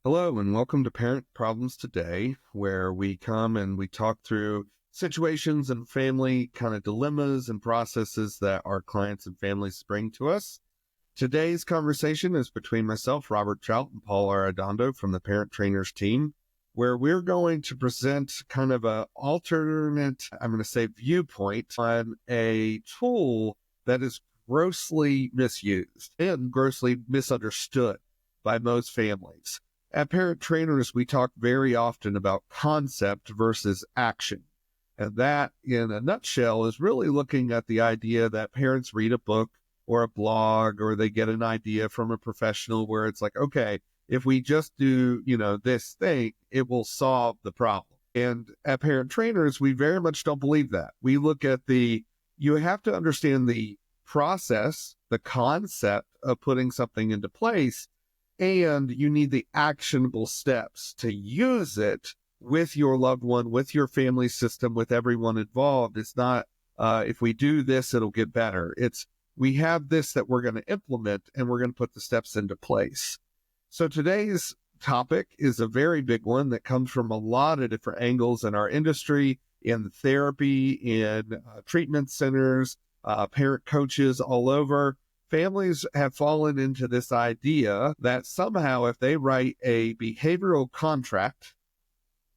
Hello, and welcome to Parent Problems Today, where we come and we talk through situations and family kind of dilemmas and processes that our clients and families bring to us. Today's conversation is between myself, Robert Trout, and Paul Arredondo from the Parent Trainers team, where we're going to present kind of a alternate, I'm going to say, viewpoint on a tool that is grossly misused and grossly misunderstood by most families. At Parent Trainers, we talk very often about concept versus action. And that, in a nutshell, is really looking at the idea that parents read a book or a blog, or they get an idea from a professional where it's like, okay, if we just do, this thing, it will solve the problem. And at Parent Trainers, we very much don't believe that. We look at you have to understand the process, the concept of putting something into place, and you need the actionable steps to use it with your loved one, with your family system, with everyone involved. It's not, if we do this, it'll get better. It's, we have this that we're going to implement and we're going to put the steps into place. So today's topic is a very big one that comes from a lot of different angles in our industry, in therapy, in treatment centers, parent coaches all over. Families have fallen into this idea that somehow if they write a behavioral contract,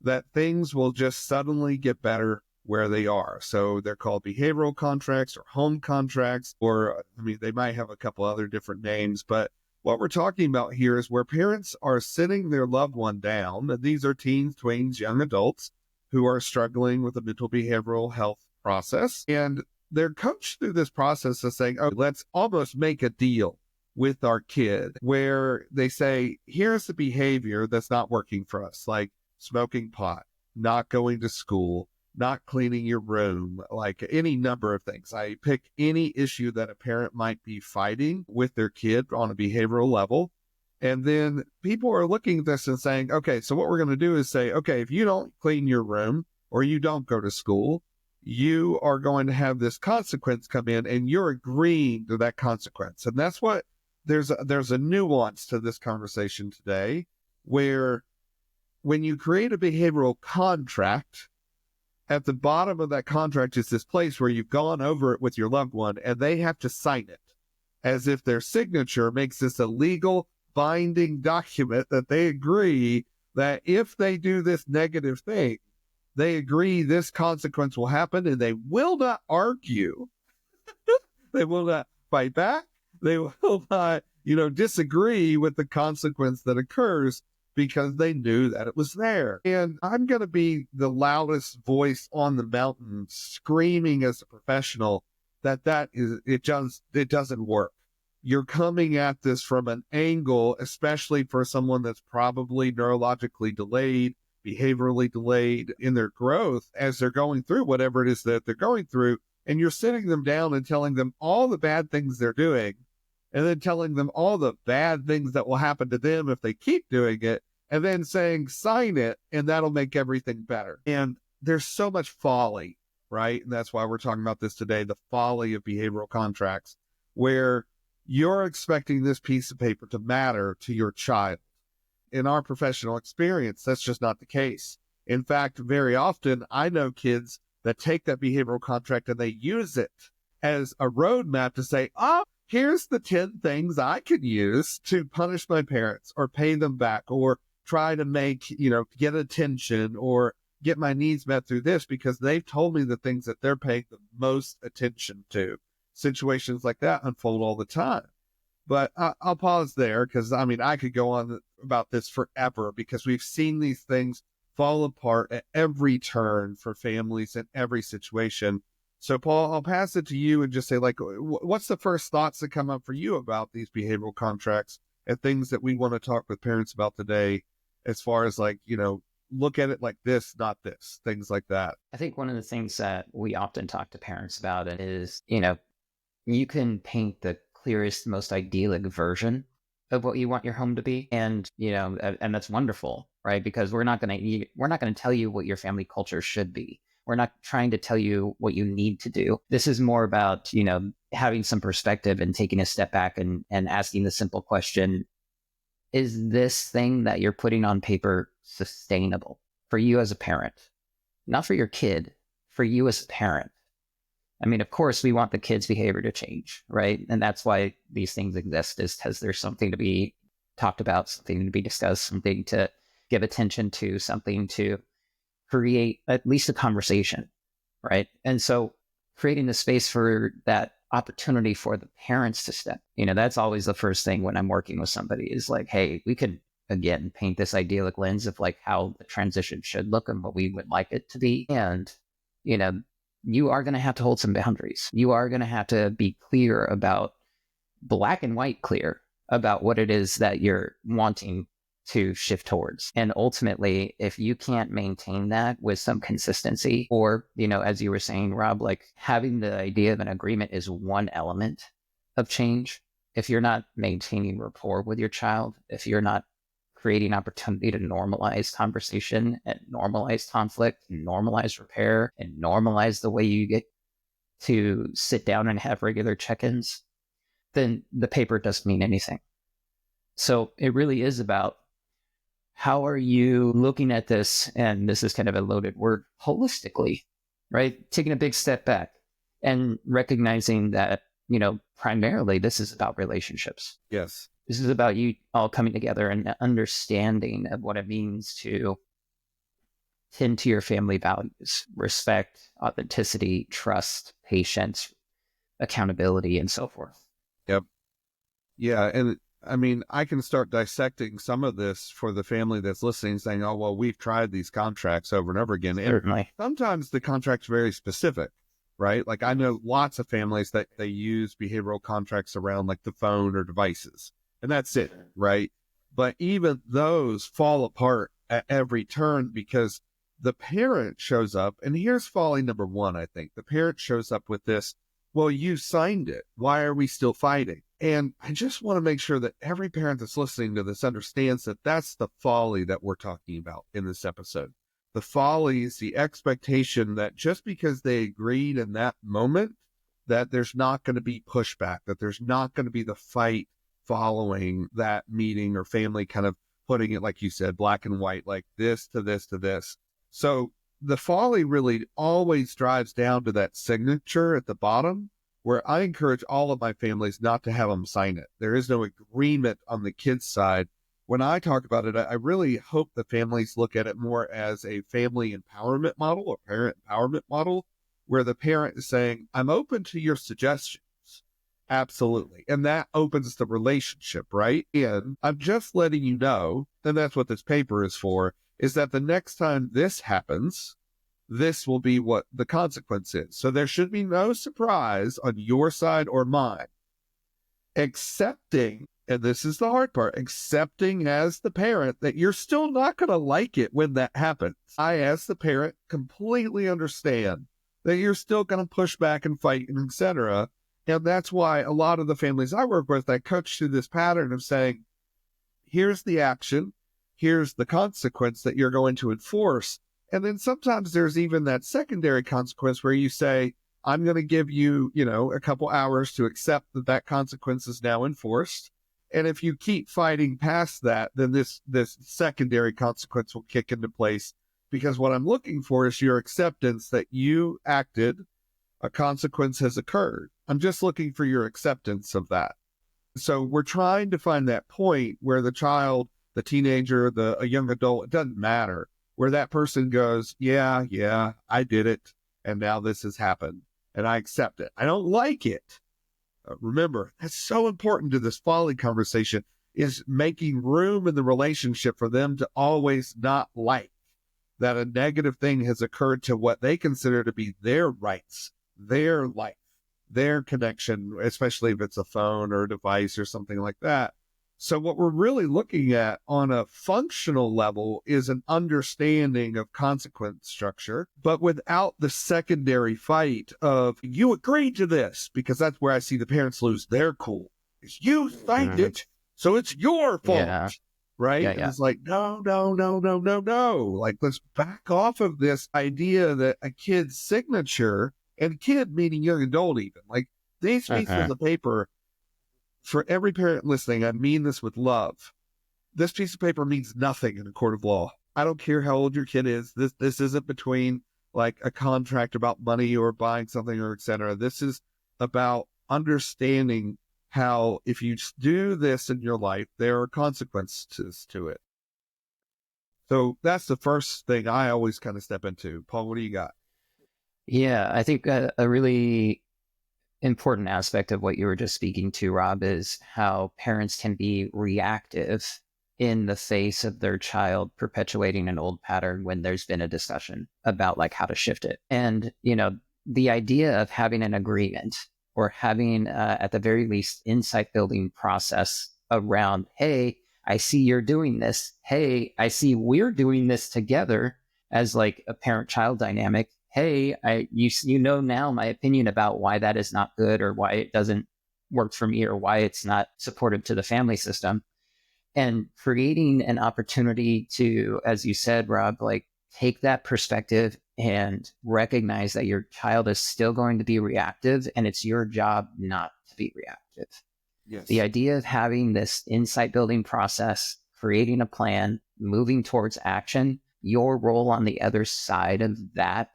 that things will just suddenly get better where they are. So they're called behavioral contracts or home contracts, or they might have a couple other different names. But what we're talking about here is where parents are sitting their loved one down. And these are teens, tweens, young adults who are struggling with a mental behavioral health process. And they're coached through this process of saying, oh, let's almost make a deal with our kid where they say, here's the behavior that's not working for us, like smoking pot, not going to school, not cleaning your room, like any number of things. I pick any issue that a parent might be fighting with their kid on a behavioral level. And then people are looking at this and saying, okay, so what we're going to do is say, okay, if you don't clean your room or you don't go to school, you are going to have this consequence come in, and you're agreeing to that consequence. And that's what there's a nuance to this conversation today, where when you create a behavioral contract, at the bottom of that contract is this place where you've gone over it with your loved one and they have to sign it as if their signature makes this a legal binding document that they agree that if they do this negative thing, they agree this consequence will happen, and they will not argue. They will not fight back. They will not, disagree with the consequence that occurs because they knew that it was there. And I'm going to be the loudest voice on the mountain screaming as a professional it doesn't work. You're coming at this from an angle, especially for someone that's probably neurologically delayed, behaviorally delayed in their growth as they're going through whatever it is that they're going through. And you're sitting them down and telling them all the bad things they're doing, and then telling them all the bad things that will happen to them if they keep doing it, and then saying, sign it, and that'll make everything better. And there's so much folly, right? And that's why we're talking about this today, the folly of behavioral contracts, where you're expecting this piece of paper to matter to your child. In our professional experience, that's just not the case. In fact, very often, I know kids that take that behavioral contract and they use it as a roadmap to say, oh, here's the 10 things I could use to punish my parents or pay them back or try to make, get attention or get my needs met through this because they've told me the things that they're paying the most attention to. Situations like that unfold all the time. But I'll pause there because, I could go on about this forever because we've seen these things fall apart at every turn for families in every situation. So, Paul, I'll pass it to you and just say, what's the first thoughts that come up for you about these behavioral contracts and things that we want to talk with parents about today as far as look at it like this, not this, things like that. I think one of the things that we often talk to parents about is, you can paint the clearest, most idyllic version of what you want your home to be. And, and that's wonderful, right? Because we're not going to tell you what your family culture should be. We're not trying to tell you what you need to do. This is more about, having some perspective and taking a step back and asking the simple question, is this thing that you're putting on paper sustainable for you as a parent? Not for your kid, for you as a parent. I mean, of course, we want the kid's behavior to change, right? And that's why these things exist, is because there's something to be talked about, something to be discussed, something to give attention to, something to create at least a conversation, right? And so creating the space for that opportunity for the parents to step, that's always the first thing when I'm working with somebody is like, hey, we could, again, paint this idyllic lens of like how the transition should look and what we would like it to be. And, you are going to have to hold some boundaries. You are going to have to be clear about, black and white clear about what it is that you're wanting to shift towards. And ultimately, if you can't maintain that with some consistency, or, as you were saying, Rob, like having the idea of an agreement is one element of change. If you're not maintaining rapport with your child, if you're not creating opportunity to normalize conversation and normalize conflict and normalize repair and normalize the way you get to sit down and have regular check-ins, then the paper doesn't mean anything. So it really is about, how are you looking at this? And this is kind of a loaded word, holistically, right? Taking a big step back and recognizing that, primarily this is about relationships. Yes. This is about you all coming together and understanding of what it means to tend to your family values, respect, authenticity, trust, patience, accountability, and so forth. Yep. Yeah. And I mean, I can start dissecting some of this for the family that's listening, saying, oh, well, we've tried these contracts over and over again. Certainly. And sometimes the contract's very specific, right? Like I know lots of families that they use behavioral contracts around like the phone or devices, and that's it, right? But even those fall apart at every turn because the parent shows up, and here's folly number one, I think. The parent shows up with this, well, you signed it. Why are we still fighting? And I just want to make sure that every parent that's listening to this understands that that's the folly that we're talking about in this episode. The folly is the expectation that just because they agreed in that moment, that there's not going to be pushback, that there's not going to be the fight following that meeting, or family kind of putting it, like you said, black and white, like this to this to this. So the folly really always drives down to that signature at the bottom, where I encourage all of my families not to have them sign it. There is no agreement on the kids' side. When I talk about it, I really hope the families look at it more as a family empowerment model, or parent empowerment model, where the parent is saying, I'm open to your suggestions. Absolutely. And that opens the relationship, right? And I'm just letting you know, and that's what this paper is for, is that the next time this happens, this will be what the consequence is. So there should be no surprise on your side or mine. Accepting, and this is the hard part, accepting as the parent that you're still not going to like it when that happens. I, as the parent, completely understand that you're still going to push back and fight and etc. And that's why a lot of the families I work with, I coach through this pattern of saying, here's the action, here's the consequence that you're going to enforce. And then sometimes there's even that secondary consequence where you say, I'm going to give you, a couple hours to accept that that consequence is now enforced. And if you keep fighting past that, then this secondary consequence will kick into place, because what I'm looking for is your acceptance that you acted, a consequence has occurred. I'm just looking for your acceptance of that. So we're trying to find that point where the child, the teenager, a young adult, it doesn't matter, where that person goes, yeah, I did it, and now this has happened, and I accept it. I don't like it. Remember, that's so important to this folly conversation, is making room in the relationship for them to always not like that a negative thing has occurred to what they consider to be their rights, their life, their connection, especially if it's a phone or a device or something like that. So what we're really looking at on a functional level is an understanding of consequence structure, but without the secondary fight of, you agreed to this, because that's where I see the parents lose their cool. It's you signed it, so it's your fault, right? Yeah. And it's like, no. Like, let's back off of this idea that a kid's signature, and kid meaning young adult even, like these pieces of paper, for every parent listening, I mean this with love. This piece of paper means nothing in a court of law. I don't care how old your kid is. This isn't between like a contract about money or buying something or et cetera. This is about understanding how if you do this in your life, there are consequences to it. So that's the first thing I always kind of step into. Paul, what do you got? Yeah, I think a really important aspect of what you were just speaking to, Rob, is how parents can be reactive in the face of their child perpetuating an old pattern when there's been a discussion about like how to shift it. And, the idea of having an agreement or having, at the very least, insight building process around, hey, I see you're doing this. Hey, I see we're doing this together as like a parent child dynamic. Hey, you know now my opinion about why that is not good or why it doesn't work for me or why it's not supportive to the family system. And creating an opportunity to, as you said, Rob, like take that perspective and recognize that your child is still going to be reactive and it's your job not to be reactive. Yes. The idea of having this insight building process, creating a plan, moving towards action, your role on the other side of that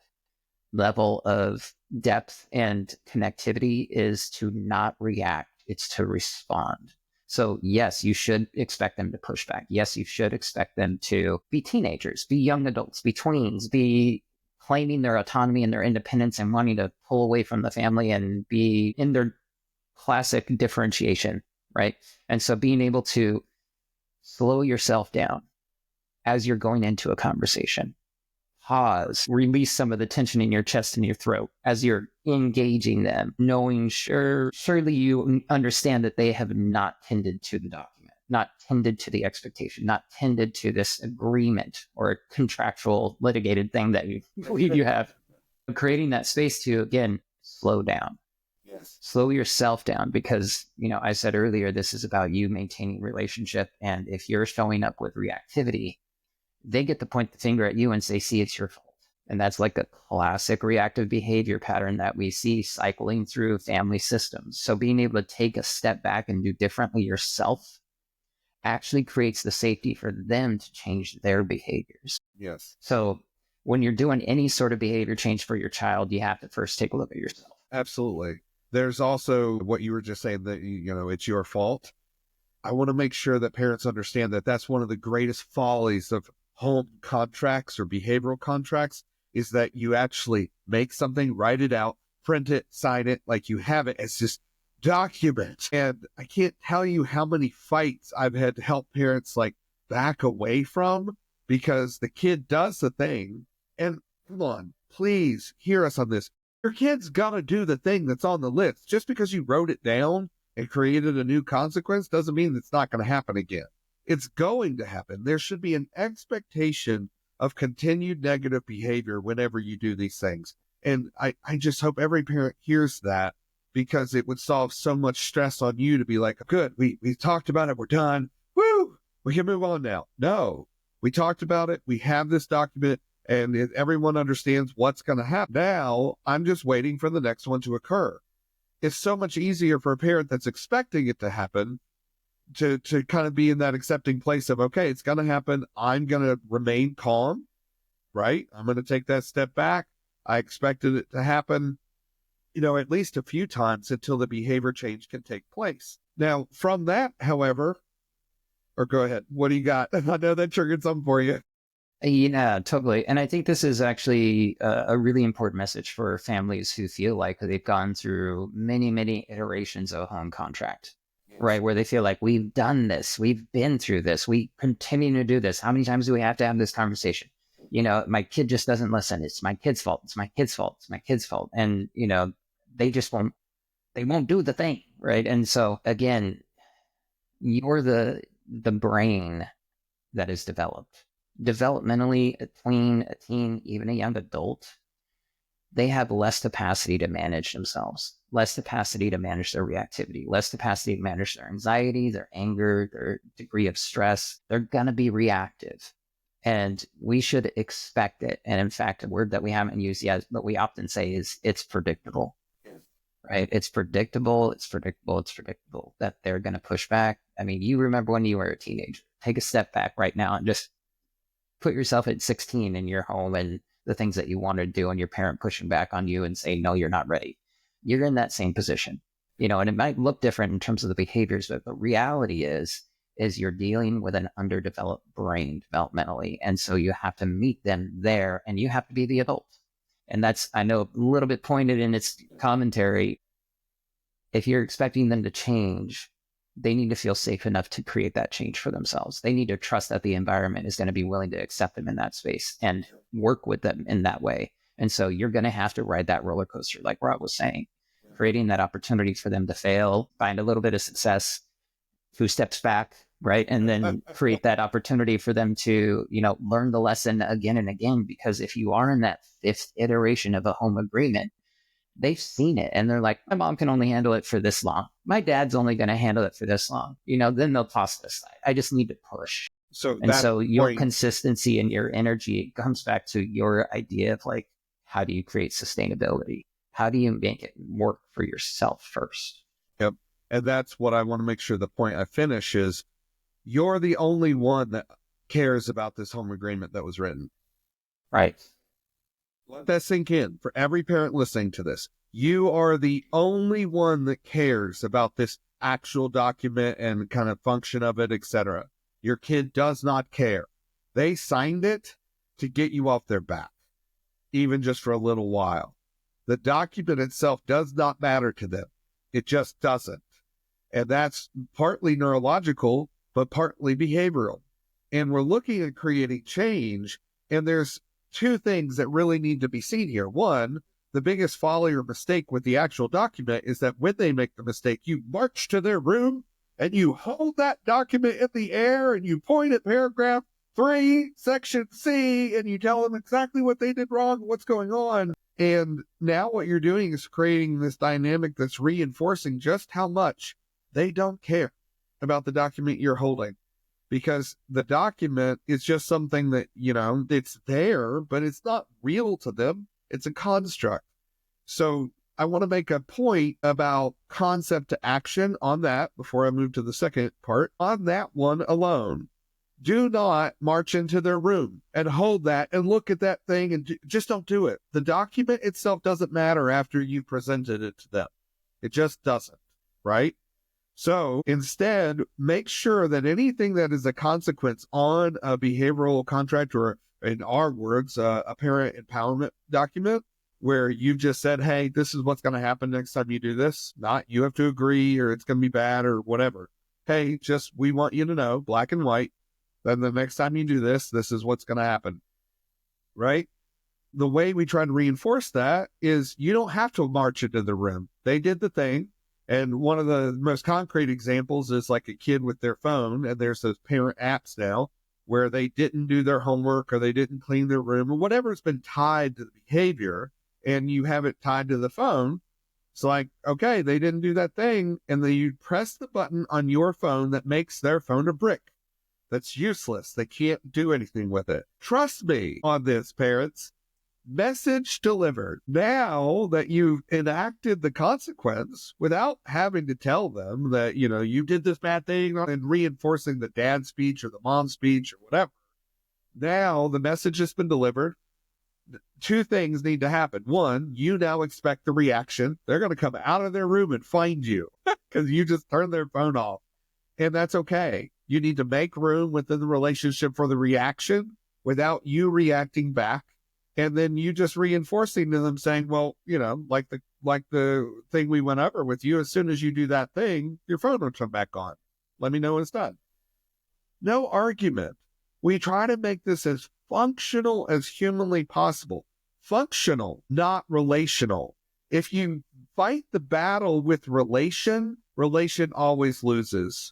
level of depth and connectivity is to not react, it's to respond. So yes, you should expect them to push back. Yes, you should expect them to be teenagers, be young adults, be tweens, be claiming their autonomy and their independence and wanting to pull away from the family and be in their classic differentiation, right? And so being able to slow yourself down as you're going into a conversation, pause, release some of the tension in your chest and your throat as you're engaging them, knowing surely you understand that they have not tended to the document, not tended to the expectation, not tended to this agreement or a contractual litigated thing that you believe you have. Creating that space to, again, slow down. Yes. Slow yourself down because, I said earlier, this is about you maintaining relationship. And if you're showing up with reactivity, they get to point the finger at you and say, see, it's your fault. And that's like a classic reactive behavior pattern that we see cycling through family systems. So being able to take a step back and do differently yourself actually creates the safety for them to change their behaviors. Yes. So when you're doing any sort of behavior change for your child, you have to first take a look at yourself. Absolutely. There's also what you were just saying that, it's your fault. I want to make sure that parents understand that that's one of the greatest follies of home contracts or behavioral contracts is that you actually make something, write it out, print it, sign it, like you have it as just document. And I can't tell you how many fights I've had to help parents like back away from because the kid does the thing. And come on, please hear us on this. Your kid's gonna do the thing that's on the list. Just because you wrote it down and created a new consequence doesn't mean it's not going to happen again. It's going to happen. There should be an expectation of continued negative behavior whenever you do these things. And I just hope every parent hears that because it would solve so much stress on you to be like, good, we talked about it, we're done. Woo! We can move on now. No, we talked about it. We have this document and everyone understands what's going to happen. Now I'm just waiting for the next one to occur. It's so much easier for a parent that's expecting it to happen to kind of be in that accepting place of, okay, it's going to happen. I'm going to remain calm, right? I'm going to take that step back. I expected it to happen, at least a few times until the behavior change can take place. Now, from that, however, or go ahead. What do you got? I know that triggered something for you. Yeah, totally. And I think this is actually a really important message for families who feel like they've gone through many, many iterations of a home contract, right? Where they feel like we've done this, we've been through this, we continue to do this. How many times do we have to have this conversation? My kid just doesn't listen. It's my kid's fault. It's my kid's fault. It's my kid's fault. And, they just won't do the thing, right? And so again, you're the brain that is developed. Developmentally, a tween, a teen, even a young adult, they have less capacity to manage themselves, less capacity to manage their reactivity, less capacity to manage their anxiety, their anger, their degree of stress. They're going to be reactive. And we should expect it. And in fact, a word that we haven't used yet, but we often say is it's predictable, right? It's predictable that they're going to push back. I mean, you remember when you were a teenager. Take a step back right now and just put yourself at 16 in your home and the things that you want to do and your parent pushing back on you and saying, no, you're not ready. You're in that same position, and it might look different in terms of the behaviors, but the reality is you're dealing with an underdeveloped brain developmentally. And so you have to meet them there and you have to be the adult. And that's, I know, a little bit pointed in its commentary. If you're expecting them to change, they need to feel safe enough to create that change for themselves. They need to trust that the environment is going to be willing to accept them in that space and work with them in that way. And so you're going to have to ride that roller coaster, like Rob was saying, creating that opportunity for them to fail, find a little bit of success, 2 steps back, right? And then create that opportunity for them to, learn the lesson again and again. Because if you are in that 5th iteration of a home agreement, they've seen it and they're like, my mom can only handle it for this long. My dad's only going to handle it for this long. Then they'll toss it aside. I just need to push. So your consistency and your energy comes back to your idea of like, how do you create sustainability? How do you make it work for yourself first? Yep. And that's what I want to make sure the point I finish is you're the only one that cares about this home agreement that was written. Right. Let that sink in for every parent listening to this. You are the only one that cares about this actual document and kind of function of it, etc. Your kid does not care. They signed it to get you off their back, even just for a little while. The document itself does not matter to them. It just doesn't. And that's partly neurological, but partly behavioral. And we're looking at creating change, and there's 2 things that really need to be seen here. One, the biggest folly or mistake with the actual document is that when they make the mistake, you march to their room and you hold that document in the air and you point at paragraph 3, section C, and you tell them exactly what they did wrong, what's going on. And now what you're doing is creating this dynamic that's reinforcing just how much they don't care about the document you're holding. Because the document is just something that, it's there, but it's not real to them. It's a construct. So I want to make a point about concept to action on that before I move to the second part. On that one alone, do not march into their room and hold that and look at that thing and just don't do it. The document itself doesn't matter after you presented it to them. It just doesn't, right? So instead, make sure that anything that is a consequence on a behavioral contract, or in our words, a parent empowerment document, where you've just said, hey, this is what's going to happen next time you do this. Not you have to agree or it's going to be bad or whatever. Hey, just we want you to know, black and white, then the next time you do this, this is what's going to happen, right? The way we try to reinforce that is you don't have to march into the room. They did the thing. And one of the most concrete examples is like a kid with their phone, and there's those parent apps now where they didn't do their homework or they didn't clean their room or whatever's been tied to the behavior, and you have it tied to the phone. It's like, okay, they didn't do that thing, and then you press the button on your phone that makes their phone a brick. That's useless. They can't do anything with it. Trust me on this, parents. Message delivered. Now that you've enacted the consequence without having to tell them that, you did this bad thing and reinforcing the dad speech or the mom speech or whatever. Now the message has been delivered. 2 things need to happen. One, you now expect the reaction. They're going to come out of their room and find you because you just turned their phone off. And that's okay. You need to make room within the relationship for the reaction without you reacting back. And then you just reinforcing to them saying, well, like the thing we went over with you, as soon as you do that thing, your phone will come back on. Let me know when it's done. No argument. We try to make this as functional as humanly possible. Functional, not relational. If you fight the battle with relation always loses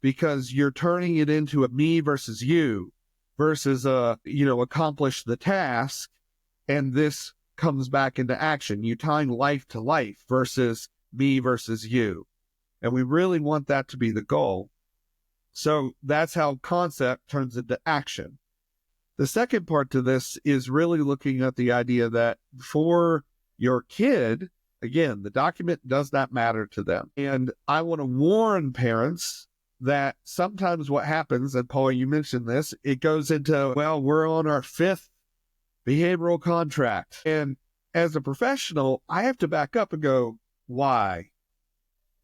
because you're turning it into a me versus you versus accomplish the task. And this comes back into action. You tying life to life versus me versus you. And we really want that to be the goal. So that's how concept turns into action. The second part to this is really looking at the idea that for your kid, again, the document does not matter to them. And I want to warn parents that sometimes what happens, and Paul, you mentioned this, it goes into, well, we're on our 5th behavioral contract. And as a professional, I have to back up and go, why?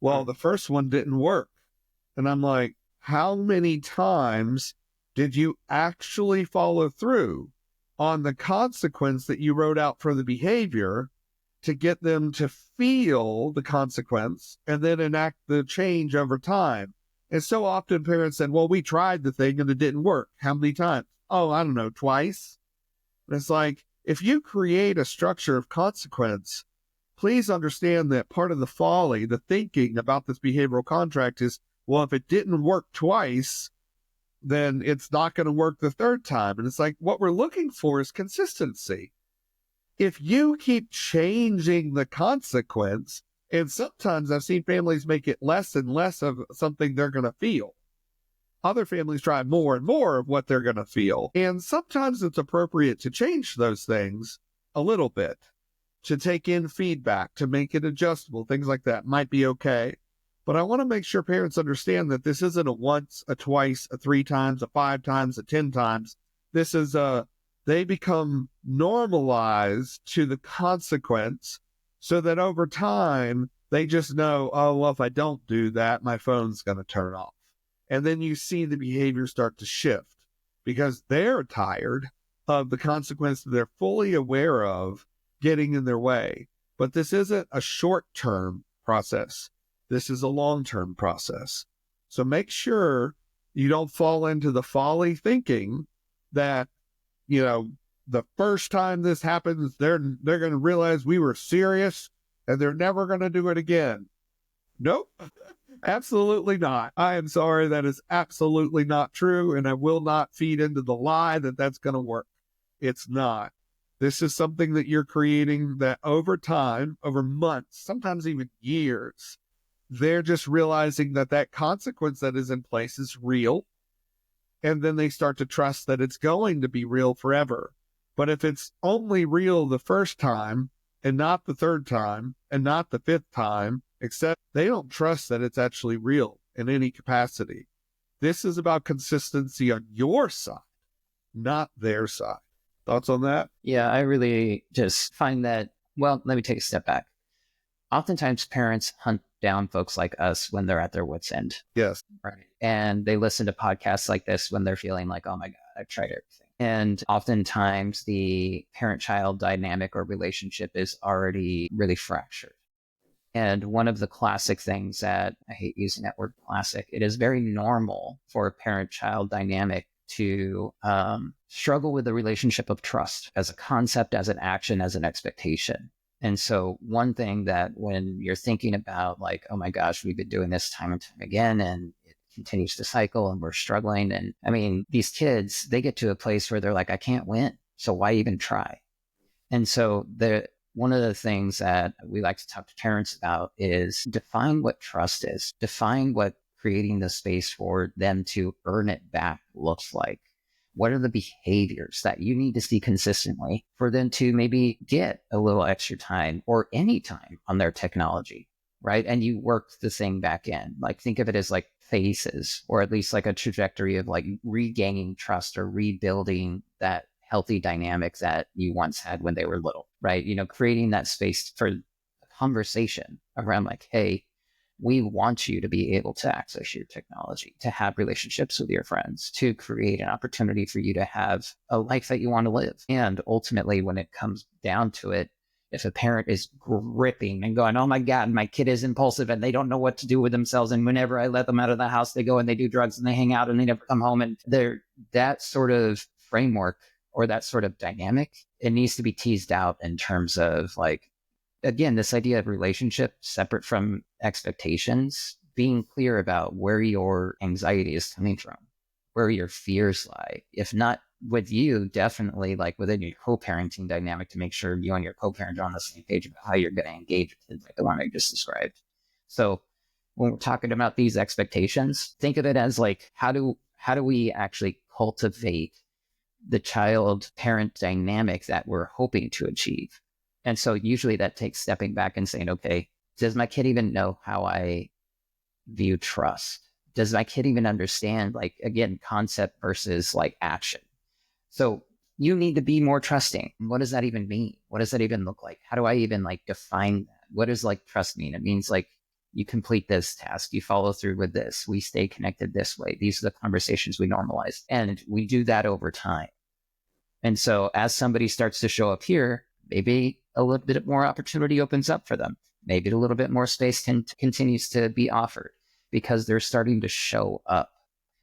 Well, the first one didn't work. And I'm like, how many times did you actually follow through on the consequence that you wrote out for the behavior to get them to feel the consequence and then enact the change over time? And so often parents said, well, we tried the thing and it didn't work. How many times? Oh, I don't know, twice. And it's like, if you create a structure of consequence, please understand that part of the folly, the thinking about this behavioral contract is, well, if it didn't work twice, then it's not going to work the third time. And it's like, what we're looking for is consistency. If you keep changing the consequence, and sometimes I've seen families make it less and less of something they're going to feel. Other families try more and more of what they're going to feel. And sometimes it's appropriate to change those things a little bit, to take in feedback, to make it adjustable, things like that might be okay. But I want to make sure parents understand that this isn't a once, a twice, a 3 times, a 5 times, a 10 times. This is they become normalized to the consequence so that over time, they just know, oh, well, if I don't do that, my phone's going to turn off. And then you see the behavior start to shift because they're tired of the consequence that they're fully aware of getting in their way. But this isn't a short-term process. This is a long-term process. So make sure you don't fall into the folly thinking that, the first time this happens, they're going to realize we were serious and they're never going to do it again. Nope, absolutely not. I am sorry. That is absolutely not true. And I will not feed into the lie that that's going to work. It's not. This is something that you're creating that over time, over months, sometimes even years, they're just realizing that that consequence that is in place is real. And then they start to trust that it's going to be real forever. But if it's only real the first time and not the third time and not the 5th time, except they don't trust that it's actually real in any capacity. This is about consistency on your side, not their side. Thoughts on that? Yeah, I really just find that, well, let me take a step back. Oftentimes parents hunt down folks like us when they're at their wit's end. Yes. Right. And they listen to podcasts like this when they're feeling like, oh my God, I've tried everything. And oftentimes the parent-child dynamic or relationship is already really fractured. And one of the classic things that, I hate using that word classic, it is very normal for a parent-child dynamic to struggle with the relationship of trust as a concept, as an action, as an expectation. And so one thing that when you're thinking about like, oh my gosh, we've been doing this time and time again, and it continues to cycle and we're struggling. And I mean, these kids, they get to a place where they're like, I can't win. So why even try? And so one of the things that we like to talk to parents about is define what trust is, define what creating the space for them to earn it back looks like. What are the behaviors that you need to see consistently for them to maybe get a little extra time or any time on their technology, right? And you work the thing back in. Like think of it as like phases, or at least like a trajectory of like regaining trust or rebuilding that healthy dynamic that you once had when they were little, right? Creating that space for conversation around like, hey, we want you to be able to access your technology, to have relationships with your friends, to create an opportunity for you to have a life that you want to live. And ultimately, when it comes down to it, if a parent is gripping and going, oh my God, my kid is impulsive and they don't know what to do with themselves. And whenever I let them out of the house, they go and they do drugs and they hang out and they never come home. And that sort of framework or that sort of dynamic, it needs to be teased out in terms of like, again, this idea of relationship separate from expectations, being clear about where your anxiety is coming from, where your fears lie. If not with you, definitely like within your co-parenting dynamic to make sure you and your co-parent are on the same page about how you're going to engage with kids like the one I just described. So when we're talking about these expectations, think of it as like, how do we actually cultivate the child-parent dynamic that we're hoping to achieve? And so usually that takes stepping back and saying, okay, does my kid even know how I view trust? does my kid even understand, like, again, concept versus like action? So you need to be more trusting. What does that even mean? What does that even look like? How do I even like define that? What does like trust mean? It means like you complete this task, you follow through with this, we stay connected this way. These are the conversations we normalize. And we do that over time. And so as somebody starts to show up here, maybe a little bit more opportunity opens up for them. Maybe a little bit more space continues to be offered because they're starting to show up.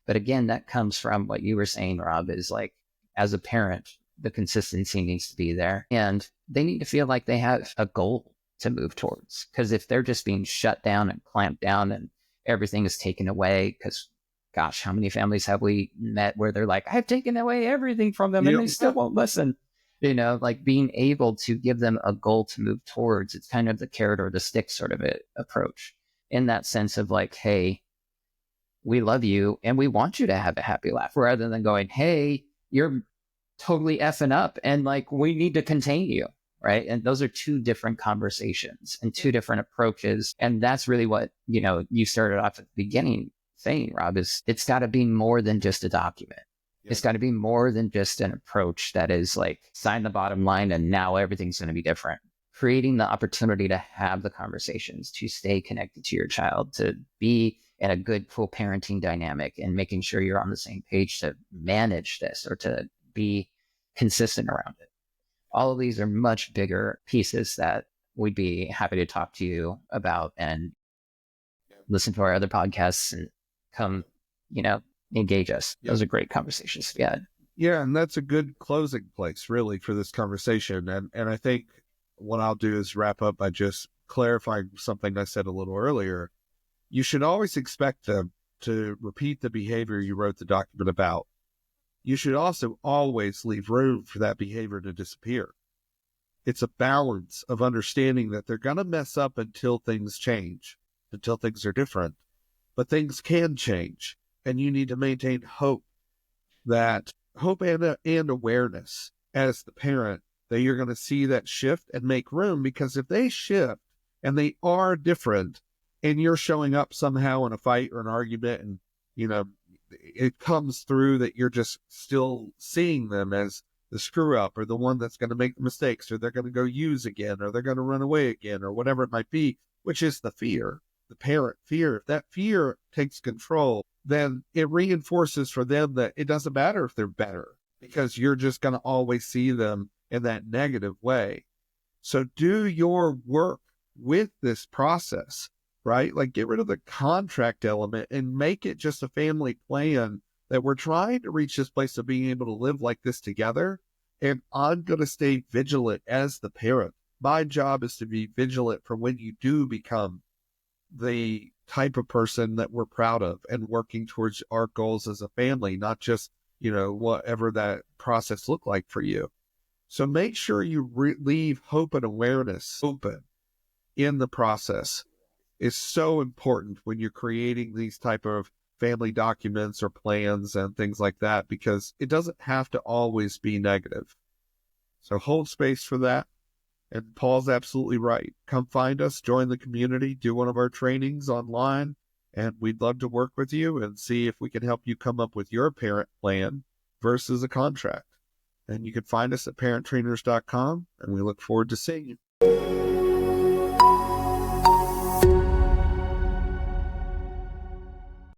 But again, that comes from what you were saying, Rob, is like, as a parent, the consistency needs to be there. And they need to feel like they have a goal to move towards. Because if they're just being shut down and clamped down and everything is taken away, because gosh, how many families have we met where they're like, I've taken away everything from them and they still won't listen. You know, like being able to give them a goal to move towards. It's kind of the carrot or the stick sort of approach, in that sense of like, hey, we love you and we want you to have a happy laugh, rather than going, hey, you're totally effing up and like we need to contain you. Right. And those are two different conversations and two different approaches. And that's really what, you know, you started off at the beginning saying, Rob, is it's got to be more than just a document. Yeah. It's got to be more than just an approach that is like sign the bottom line and now everything's going to be different. Creating the opportunity to have the conversations, to stay connected to your child, to be in a good co-parenting dynamic and making sure you're on the same page to manage this or to be consistent around it. All of these are much bigger pieces that we'd be happy to talk to you about and listen to our other podcasts and come, you know, engage us. Yep. Those are great conversations. Yeah. Yeah. And that's a good closing place really for this conversation. And I think what I'll do is wrap up by just clarifying something I said a little earlier. You should always expect them to repeat the behavior you wrote the document about. You should also always leave room for that behavior to disappear. It's a balance of understanding that they're going to mess up until things change, until things are different. But things can change, and you need to maintain hope and awareness as the parent that you're going to see that shift and make room, because if they shift and they are different and you're showing up somehow in a fight or an argument and, you know, it comes through that you're just still seeing them as the screw up or the one that's going to make the mistakes, or they're going to go use again, or they're going to run away again, or whatever it might be, which is the fear, the parent fear. If that fear takes control, then it reinforces for them that it doesn't matter if they're better, because you're just going to always see them in that negative way. So do your work with this process, right? Like get rid of the contract element and make it just a family plan that we're trying to reach this place of being able to live like this together. And I'm going to stay vigilant as the parent. My job is to be vigilant for when you do become the type of person that we're proud of and working towards our goals as a family, not just, you know, whatever that process looked like for you. So make sure you leave hope and awareness open in the process. Is so important when you're creating these type of family documents or plans and things like that, because it doesn't have to always be negative. So hold space for that. And Paul's absolutely right. Come find us, join the community, do one of our trainings online, and we'd love to work with you and see if we can help you come up with your parent plan versus a contract. And you can find us at parenttrainers.com, and we look forward to seeing you.